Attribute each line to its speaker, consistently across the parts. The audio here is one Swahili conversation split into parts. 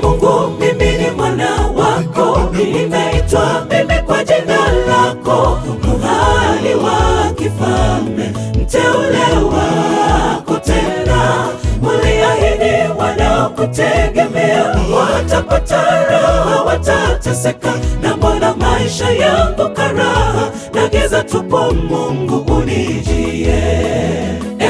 Speaker 1: Mungu, mimi ni mwana wako, nimeitwa mimi kwa jina lako, kuhani wa kifalme, mteule wako tena. Uliahidi wanaokutegemea watapata raha, watateseka, na mbona maisha yangu karaha na giza tupo? Mungu unijie.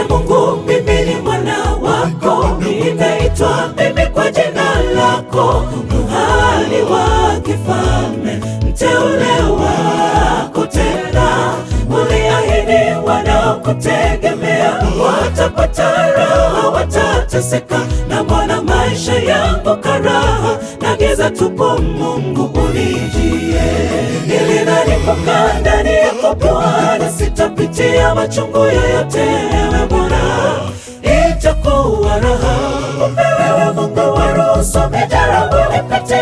Speaker 1: Mungu, mimi ni mwana wako, nimeitwa mimi kwa jina lako, kuhani wa kifalme, mteule wako tena. Uliahidi wanaokutegemea watapata raha, watateseka, na mbona maisha yangu karaha na giza tupo? Mungu unijie. Nilidhani kukaa ndani yako Bwana sitapitia machungu yoyote, ewe Bwana itakuwa raha. Kumbe wewe Mungu waruhusu mijaribu nipite,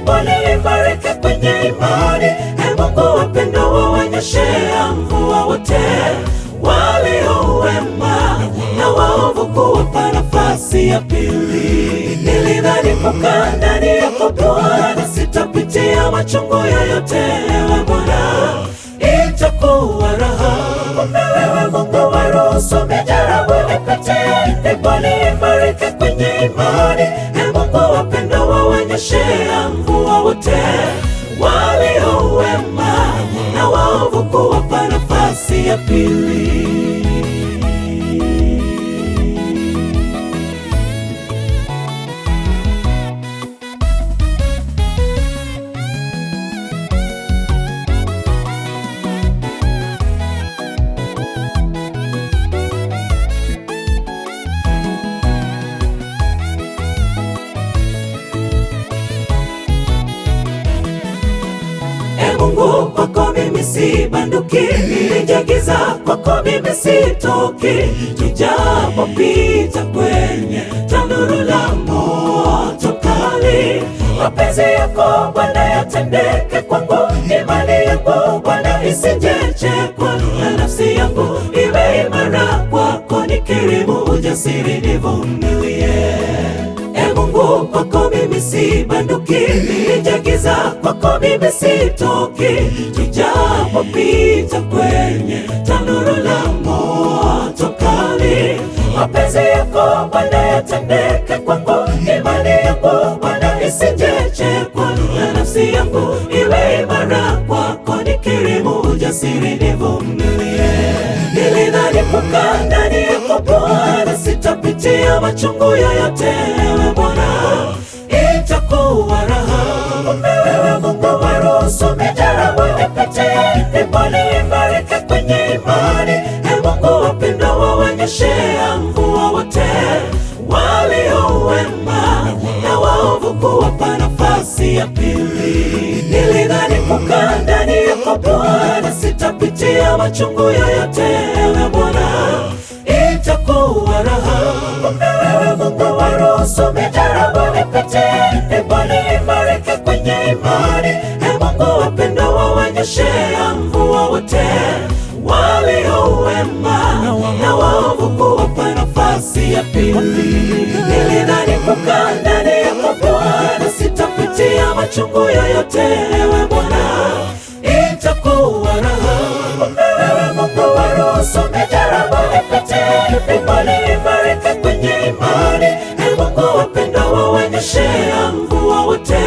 Speaker 1: Bwana nibariki kwenye imani. Mungu wapendo wawanyeshea mvua wote walio wema, na waovu kuwapa nafasi ya pili. Nilidhani kukaa ndani yako Bwana sitapitia machungu yoyote, ewe Bwana itakuwa raha. Kumbe wewe Mungu waruhusu mijaribu nipite, Bwana nibariki kwenye imani. Mungu wapendo wawanyeshea mvua wote walio wema, na waovu kuwapa nafasi ya pili. Mungu, kwako mimi si banduki, nilijagiza kwako mimi sitoki. Nijapopita kwenye tanuru la moto kali, mapenzi yako Bwana yatendeke kwangu. Imani yangu Bwana isijechekwa, na nafsi yangu iwe imara kwako. Nikirimu ujasiri nivumilie. Mungu, kwako mimi si banduki, nilijagiza kwako mimi sitoki. Nijapopita kwenye tanuru la moto kali, mapenzi yako Bwana yatendeke kwangu. Imani yangu Bwana isijechekwa, na nafsi yangu iwe imara kwako. Nikirimu ujasiri nivumilie. Nilidhani kukaa ndani yako Bwana sitapitia machungu yoyote, ewe Bwana itakuwa raha. Kumbe wewe Mungu waruhusu mijaribu nipite, Bwana nibariki kwenye imani. Mungu wapendo wawanyeshea mvua wote walio wema, na waovu kuwapa nafasi ya pili. Nilidhani kukaa ndani yako Bwana sitapitia machungu yoyote, ewe Bwana itakuwa raha. Kumbe wewe Mungu waruhusu mijaribu nipite, Bwana nibariki kwenye imani. Mungu wapendo wawanyeshea mvua wote walio wema, na waovu kuwapa nafasi ya pili. Nilidhani kukaa ndani yako Bwana sitapitia machungu yoyote, ewe Bwana itakuwa raha. Kumbe wewe Mungu waruhusu mijaribu nipite, Bwana nibariki kwenye imani. Mungu wapendo wawanyeshea mvua wote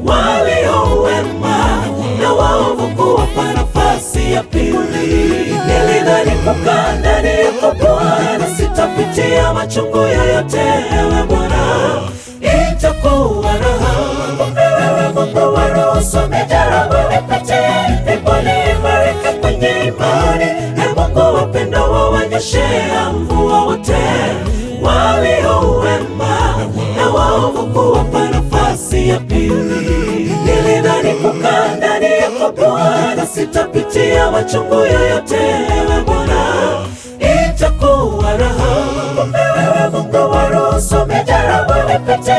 Speaker 1: walio wema, na waovu kuwapa nafasi ya pili. Nilidhani kukaa ndani yako Bwana sitapitia machungu yoyote, ewe Bwana itakuwa raha. Kumbe wewe Mungu waruhusu mijaribu nipite, Bwana nibariki kwenye imani. Mungu wapendo wawanyeshea mvua wote walio wema, na waovu kuwapa nafasi ya pili. Nilidhani kukaa ndani yako Bwana sitapitia machungu yoyote, ewe Bwana itakuwa raha. Kumbe wewe Mungu waruhusu mijaribu nipite,